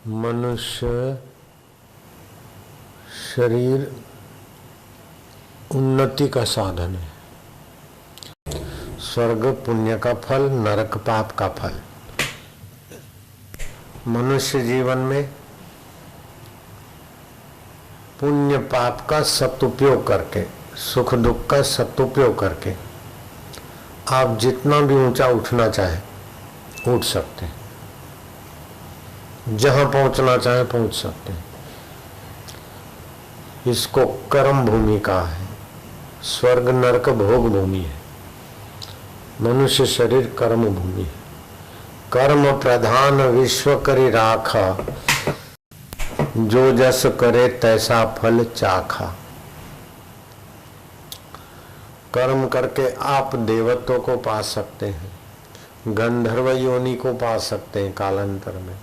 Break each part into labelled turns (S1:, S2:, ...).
S1: मनुष्य शरीर उन्नति का साधन है। स्वर्ग पुण्य का फल, नरक पाप का फल। मनुष्य जीवन में पुण्य पाप का सदुपयोग करके, सुख दुख का सदुपयोग करके आप जितना भी ऊंचा उठना चाहे उठ सकते हैं, जहां पहुंचना चाहे पहुंच सकते हैं। इसको कर्म भूमि कहा है। स्वर्ग नरक भोग भूमि है, मनुष्य शरीर कर्म भूमि है। कर्म प्रधान विश्व करी राखा, जो जस करे तैसा फल चाखा। कर्म करके आप देवत्व को पा सकते हैं, गंधर्व योनि को पा सकते हैं, कालांतर में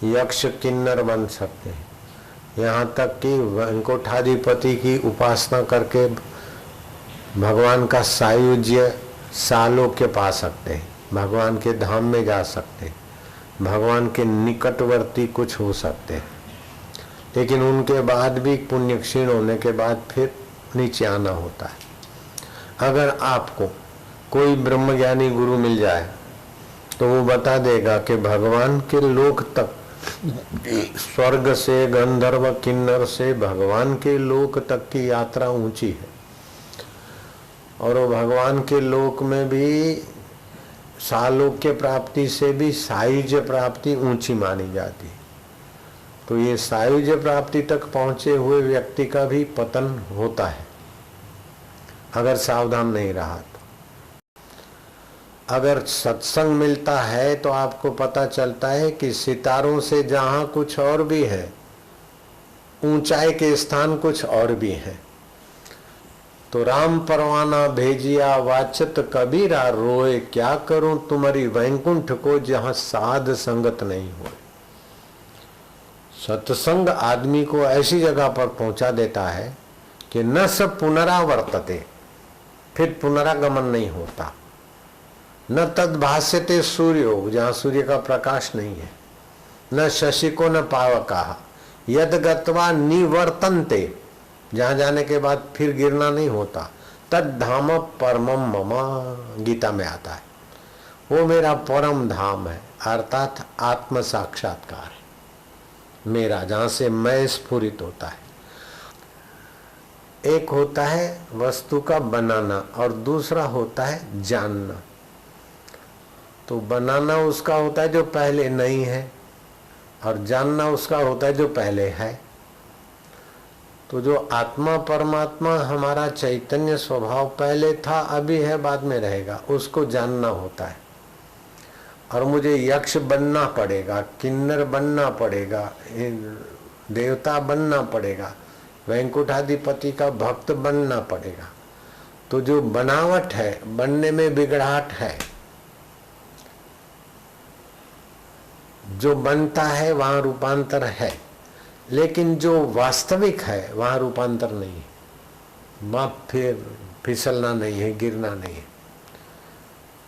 S1: यक्ष किन्नर बन सकते हैं, यहाँ तक कि वैकुंठाधिपति की उपासना करके भगवान का सायुज्य सालोक्य पा सकते हैं, भगवान के धाम में जा सकते हैं, भगवान के निकटवर्ती कुछ हो सकते हैं। लेकिन उनके बाद भी पुण्य क्षीण होने के बाद फिर नीचे आना होता है। अगर आपको कोई ब्रह्मज्ञानी गुरु मिल जाए तो वो बता देगा कि भगवान के लोक तक, स्वर्ग से गंधर्व किन्नर से भगवान के लोक तक की यात्रा ऊंची है, और वो भगवान के लोक में भी सालोक्य प्राप्ति से भी सायुज्य प्राप्ति ऊंची मानी जाती है। तो ये सायुज्य प्राप्ति तक पहुंचे हुए व्यक्ति का भी पतन होता है अगर सावधान नहीं रहा तो। अगर सत्संग मिलता है तो आपको पता चलता है कि सितारों से जहां कुछ और भी है, ऊंचाई के स्थान कुछ और भी है। तो राम परवाना भेजिया वाचत कबीरा, रोए क्या करूं तुम्हारी वैकुंठ को, जहां साध संगत नहीं हो। सत्संग आदमी को ऐसी जगह पर पहुंचा देता है कि न सब पुनरावर्तते, फिर पुनरागमन नहीं होता। न तद भाष्यते सूर्यो, जहां सूर्य का प्रकाश नहीं है, न शशि को न पावका, यद गत्वा निवर्तन्ते, जहां जाने के बाद फिर गिरना नहीं होता। तद धाम परमम ममा, गीता में आता है, वो मेरा परम धाम है, अर्थात आत्म साक्षात्कार है मेरा, जहां से मैं स्फुरित होता है। एक होता है वस्तु का बनाना और दूसरा होता है जानना। तो बनाना उसका होता है जो पहले नहीं है, और जानना उसका होता है जो पहले है। तो जो आत्मा परमात्मा हमारा चैतन्य स्वभाव पहले था, अभी है, बाद में रहेगा, उसको जानना होता है। और मुझे यक्ष बनना पड़ेगा, किन्नर बनना पड़ेगा, देवता बनना पड़ेगा, वैकुंठाधिपति का भक्त बनना पड़ेगा। तो जो बनावट है, बनने में बिगड़ाहट है, जो बनता है वहां रूपांतर है, लेकिन जो वास्तविक है वहां रूपांतर नहीं है, वहां फिर फिसलना नहीं है, गिरना नहीं है।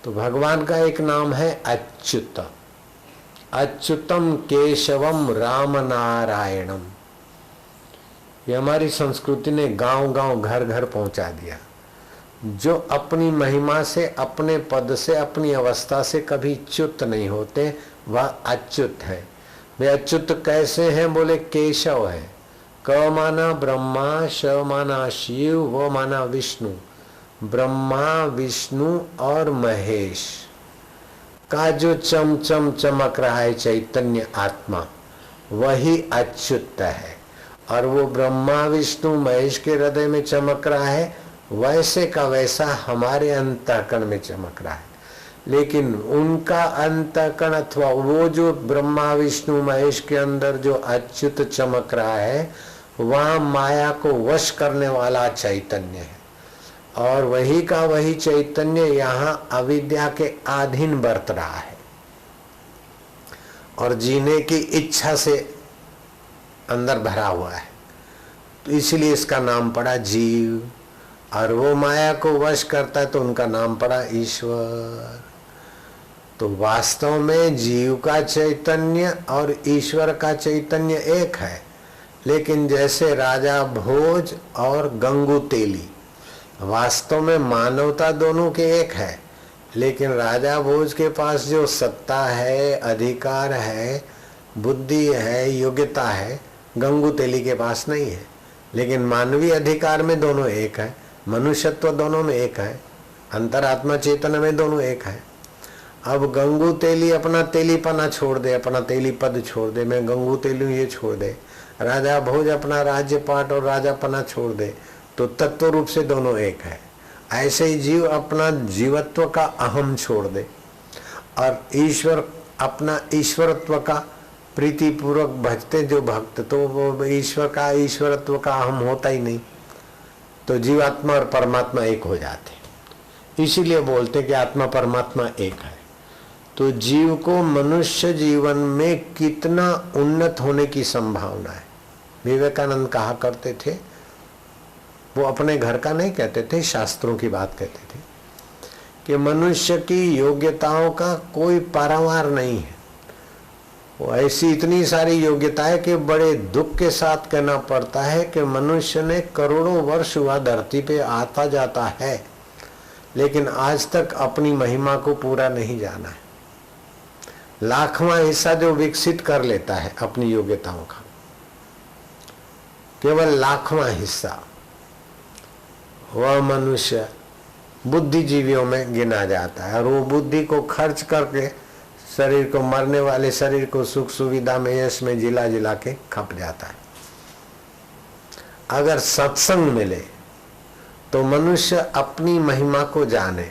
S1: तो भगवान का एक नाम है अच्युत, अच्युतम केशवम राम नारायणम। ये हमारी संस्कृति ने गांव गांव घर घर पहुंचा दिया। जो अपनी महिमा से, अपने पद से, अपनी अवस्था से कभी च्युत नहीं होते, वह अच्युत है। वे अच्युत कैसे हैं? बोले केशव है। क माना ब्रह्मा, श माना शिव, वो माना विष्णु। ब्रह्मा, विष्णु और महेश का जो चमचम चमक रहा है चैतन्य आत्मा, वही अच्युत है। और वो ब्रह्मा विष्णु महेश के हृदय में चमक रहा है, वैसे का वैसा हमारे अंतःकरण में चमक रहा है। लेकिन उनका अंतःकरण अथवा वो जो ब्रह्मा विष्णु महेश के अंदर जो अच्युत चमक रहा है, वहां माया को वश करने वाला चैतन्य है। और वही का वही चैतन्य यहाँ अविद्या के अधीन बरत रहा है और जीने की इच्छा से अंदर भरा हुआ है। तो इसलिए इसका नाम पड़ा जीव, और वो माया को वश करता है तो उनका नाम पड़ा ईश्वर। तो वास्तव में जीव का चैतन्य और ईश्वर का चैतन्य एक है, लेकिन जैसे राजा भोज और गंगू तेली, वास्तव में मानवता दोनों के एक है, लेकिन राजा भोज के पास जो सत्ता है, अधिकार है, बुद्धि है, योग्यता है, गंगू तेली के पास नहीं है। लेकिन मानवीय अधिकार में दोनों एक है, मनुष्यत्व दोनों में एक है, अंतरात्मा चेतन में दोनों एक है। अब गंगू तेली अपना तेलीपना छोड़ दे, अपना तेली पद छोड़ दे, मैं गंगू तेली हूं ये छोड़ दे, राजा भोज अपना राज्य पाट और राजापना छोड़ दे, तो तत्व रूप से दोनों एक है। ऐसे ही जीव अपना जीवत्व का अहम छोड़ दे और ईश्वर अपना ईश्वरत्व का प्रीति पूर्वक भजते जो भक्त, तो वो ईश्वर का ईश्वरत्व का अहम होता ही नहीं, तो जीवात्मा और परमात्मा एक हो जाते। इसीलिए बोलते कि आत्मा परमात्मा एक है। तो जीव को मनुष्य जीवन में कितना उन्नत होने की संभावना है। विवेकानंद कहा करते थे, वो अपने घर का नहीं कहते थे, शास्त्रों की बात कहते थे कि मनुष्य की योग्यताओं का कोई पारावार नहीं है। वो ऐसी इतनी सारी योग्यताएं कि बड़े दुख के साथ कहना पड़ता है कि मनुष्य ने करोड़ों वर्ष हुआ धरती पे आता जाता है, लेकिन आज तक अपनी महिमा को पूरा नहीं जाना है। लाखवां हिस्सा जो विकसित कर लेता है अपनी योग्यताओं का, केवल लाखवां हिस्सा, वह मनुष्य बुद्धिजीवियों में गिना जाता है। और वो बुद्धि को खर्च करके शरीर को, मरने वाले शरीर को सुख सुविधा में, यश में जिला जिला के खप जाता है। अगर सत्संग मिले तो मनुष्य अपनी महिमा को जाने,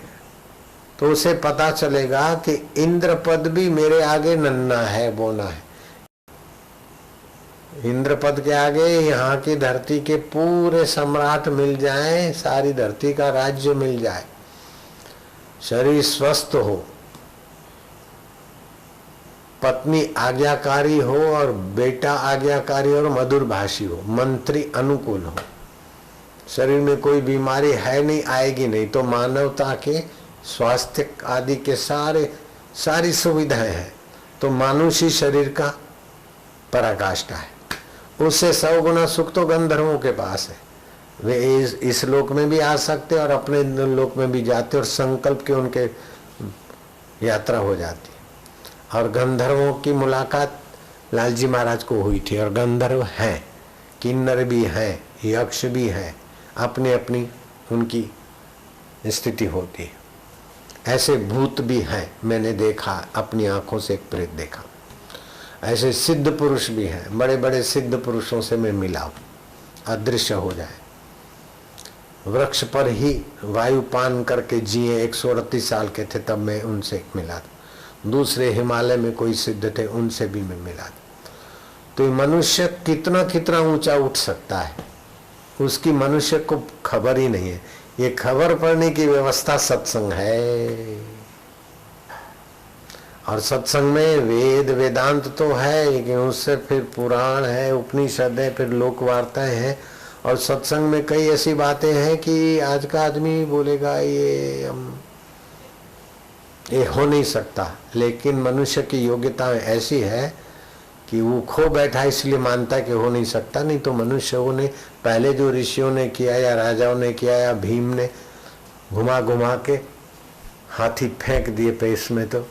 S1: तो उसे पता चलेगा कि इंद्र पद भी मेरे आगे नन्हा है, बोना है। इंद्र पद के आगे यहाँ की धरती के पूरे सम्राट मिल जाएं, सारी धरती का राज्य मिल जाए, शरीर स्वस्थ हो, पत्नी आज्ञाकारी हो और बेटा आज्ञाकारी और मधुर भाषी हो, मंत्री अनुकूल हो, शरीर में कोई बीमारी है नहीं, आएगी नहीं, तो मानवता के स्वास्थ्य आदि के सारी सुविधाएं हैं, तो मानुषी शरीर का पराकाष्ठा है। उससे 100 गुना सुख तो गंधर्वों के पास है। वे इस लोक में भी आ सकते और अपने लोक में भी जाते और संकल्प के उनके यात्रा हो जाती। और गंधर्वों की मुलाकात लालजी महाराज को हुई थी। और गंधर्व हैं, किन्नर भी हैं, यक्ष भी हैं, अपनी अपनी उनकी स्थिति होती है। ऐसे भूत भी हैं, मैंने देखा अपनी आंखों से, एक प्रेत देखा। ऐसे सिद्ध पुरुष भी हैं, बड़े बड़े सिद्ध पुरुषों से मैं मिला हूं, अदृश्य हो जाए। वृक्ष पर ही वायुपान करके जिए 138 साल के थे, तब मैं उनसे मिला था। दूसरे हिमालय में कोई सिद्ध थे, उनसे भी मैं मिला था। तो मनुष्य कितना कितना ऊंचा उठ सकता है, उसकी मनुष्य को खबर ही नहीं है। ये खबर पड़ने की व्यवस्था सत्संग है। और सत्संग में वेद वेदांत तो है, लेकिन उससे फिर पुराण है, उपनिषद है, फिर लोक वार्ताएं हैं। और सत्संग में कई ऐसी बातें हैं कि आज का आदमी बोलेगा ये हो नहीं सकता, लेकिन मनुष्य की योग्यता ऐसी है कि वो खो बैठा इसलिए मानता है कि हो नहीं सकता। नहीं तो मनुष्यों ने पहले जो ऋषियों ने किया या राजाओं ने किया या भीम ने घुमा घुमा के हाथी फेंक दिए पेश में, तो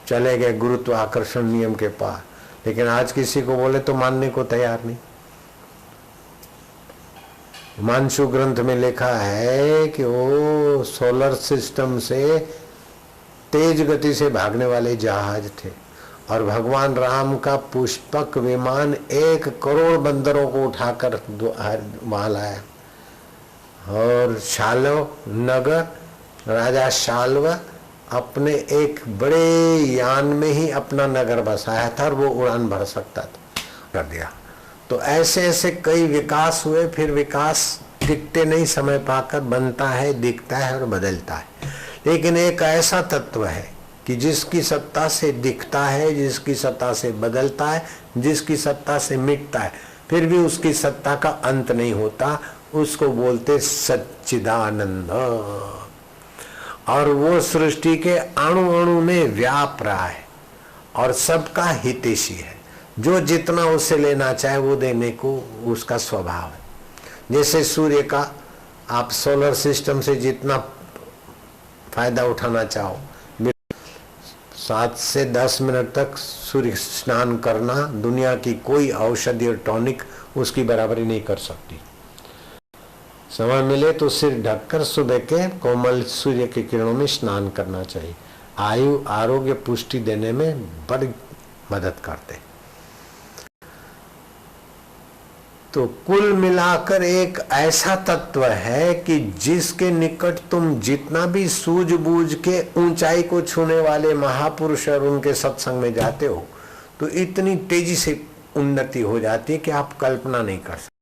S1: चले गए गुरुत्व आकर्षण नियम के पार। लेकिन आज किसी को बोले तो मानने को तैयार नहीं। मानसु ग्रंथ में लिखा है कि वो सोलर सिस्टम से तेज गति से भागने वाले जहाज थे, और भगवान राम का पुष्पक विमान 1 करोड़ बंदरों को उठाकर वहां लाया। और शाल्व नगर, राजा शाल्व अपने एक बड़े यान में ही अपना नगर बसाया था और वो उड़ान भर सकता था, कर दिया। तो ऐसे ऐसे कई विकास हुए। फिर विकास दिखते नहीं, समय पाकर बनता है, दिखता है और बदलता है। लेकिन एक ऐसा तत्व है कि जिसकी सत्ता से दिखता है, जिसकी सत्ता से बदलता है, जिसकी सत्ता से मिटता है, फिर भी उसकी सत्ता का अंत नहीं होता, उसको बोलते सच्चिदानंद। और वो सृष्टि के अणु अणु में व्याप रहा है और सबका हितैषी है। जो जितना उससे लेना चाहे वो देने को उसका स्वभाव है। जैसे सूर्य का आप सोलर सिस्टम से जितना फायदा उठाना चाहो, 7 से 10 मिनट तक सूर्य स्नान करना दुनिया की कोई औषधि और टॉनिक उसकी बराबरी नहीं कर सकती। समय मिले तो सिर ढककर सुबह के कोमल सूर्य की किरणों में स्नान करना चाहिए। आयु आरोग्य पुष्टि देने में बड़ी मदद करते। तो कुल मिलाकर एक ऐसा तत्व है कि जिसके निकट तुम जितना भी सूझबूझ के ऊंचाई को छूने वाले महापुरुष और उनके सत्संग में जाते हो तो इतनी तेजी से उन्नति हो जाती है कि आप कल्पना नहीं कर सकते।